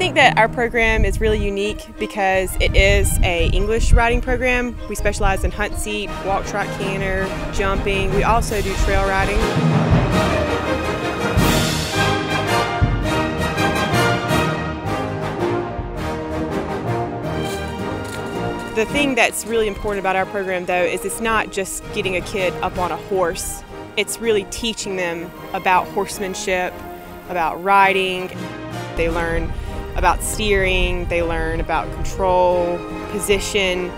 think that our program is really unique because it is an English riding program. We specialize in hunt seat, walk, trot, canter, jumping. We also do trail riding. The thing that's really important about our program, though, is it's not just getting a kid up on a horse. It's really teaching them about horsemanship, about riding. They learn about steering, they learn about control, position.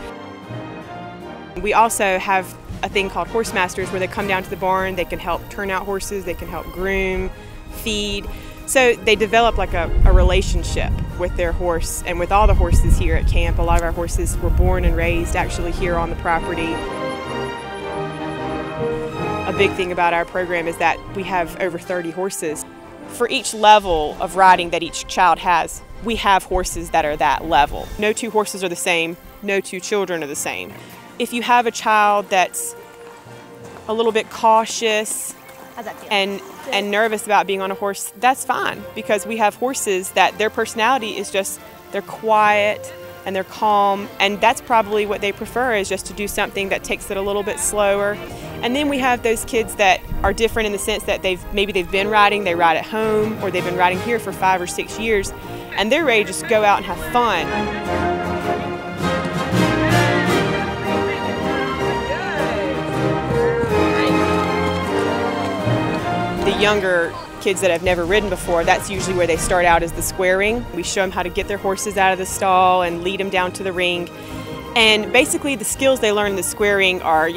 We also have a thing called horse masters where they come down to the barn, they can help turn out horses, they can help groom, feed. So they develop like a relationship with their horse and with all the horses here at camp. A lot of our horses were born and raised actually here on the property. A big thing about our program is that we have over 30 horses. For each level of riding that each child has, we have horses that are that level. No two horses are the same, no two children are the same. If you have a child that's a little bit cautious and nervous about being on a horse, that's fine, because we have horses that their personality is just, they're quiet and they're calm, and that's probably what they prefer, is just to do something that takes it a little bit slower. And then we have those kids that are different in the sense that maybe they've been riding, they ride at home, or they've been riding here for 5 or 6 years, and they're ready to just go out and have fun. The younger kids that have never ridden before, that's usually where they start out, as the square ring. We show them how to get their horses out of the stall and lead them down to the ring. And basically the skills they learn in the square ring are,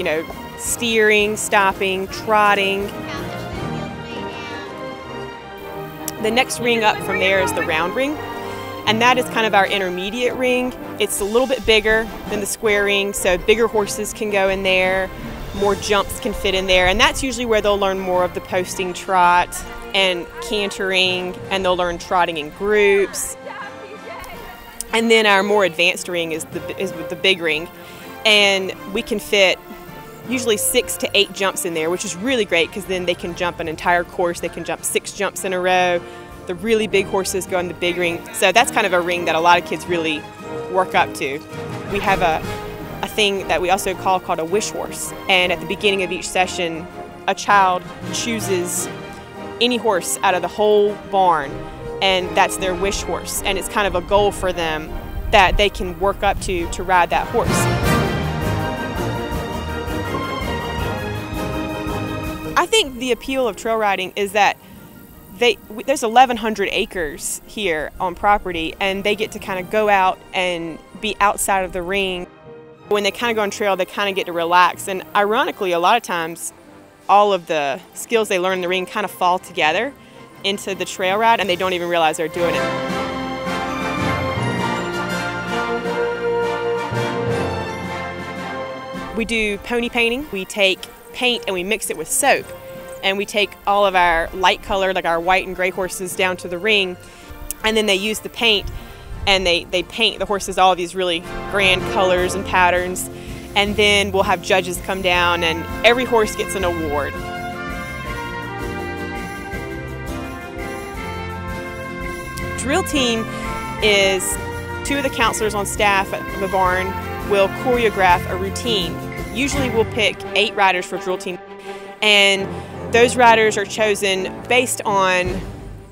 steering, stopping, trotting. The next ring up from there is the round ring, and that is kind of our intermediate ring. It's a little bit bigger than the square ring, so bigger horses can go in there, more jumps can fit in there, and that's usually where they'll learn more of the posting trot and cantering, and they'll learn trotting in groups. And then our more advanced ring is the big ring, and we can fit usually 6 to 8 jumps in there, which is really great because then they can jump an entire course. They can jump 6 jumps in a row. The really big horses go in the big ring. So that's kind of a ring that a lot of kids really work up to. We have a thing that we also called a wish horse. And at the beginning of each session, a child chooses any horse out of the whole barn, and that's their wish horse. And it's kind of a goal for them that they can work up to ride that horse. I think the appeal of trail riding is that there's 1,100 acres here on property, and they get to kind of go out and be outside of the ring. When they kind of go on trail, they kind of get to relax, and ironically, a lot of times, all of the skills they learn in the ring kind of fall together into the trail ride, and they don't even realize they're doing it. We do pony painting. We take paint and we mix it with soap, and we take all of our light color, like our white and gray horses, down to the ring, and then they use the paint and they paint the horses all of these really grand colors and patterns, and then we'll have judges come down and every horse gets an award. Drill team is 2 of the counselors on staff at the barn will choreograph a routine. Usually we'll pick 8 riders for drill team, and those riders are chosen based on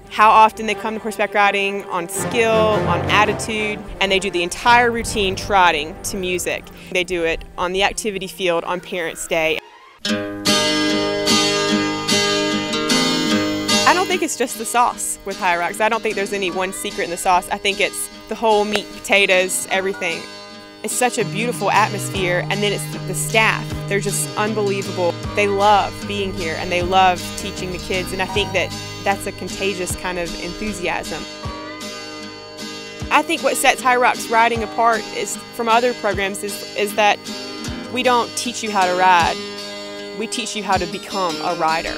how often they come to horseback riding, on skill, on attitude, and they do the entire routine trotting to music. They do it on the activity field on Parents' Day. I don't think it's just the sauce with High Rocks. I don't think there's any one secret in the sauce. I think it's the whole meat, potatoes, everything. It's such a beautiful atmosphere, and then it's the staff. They're just unbelievable. They love being here, and they love teaching the kids, and I think that that's a contagious kind of enthusiasm. I think what sets High Rocks riding apart from other programs is that we don't teach you how to ride. We teach you how to become a rider.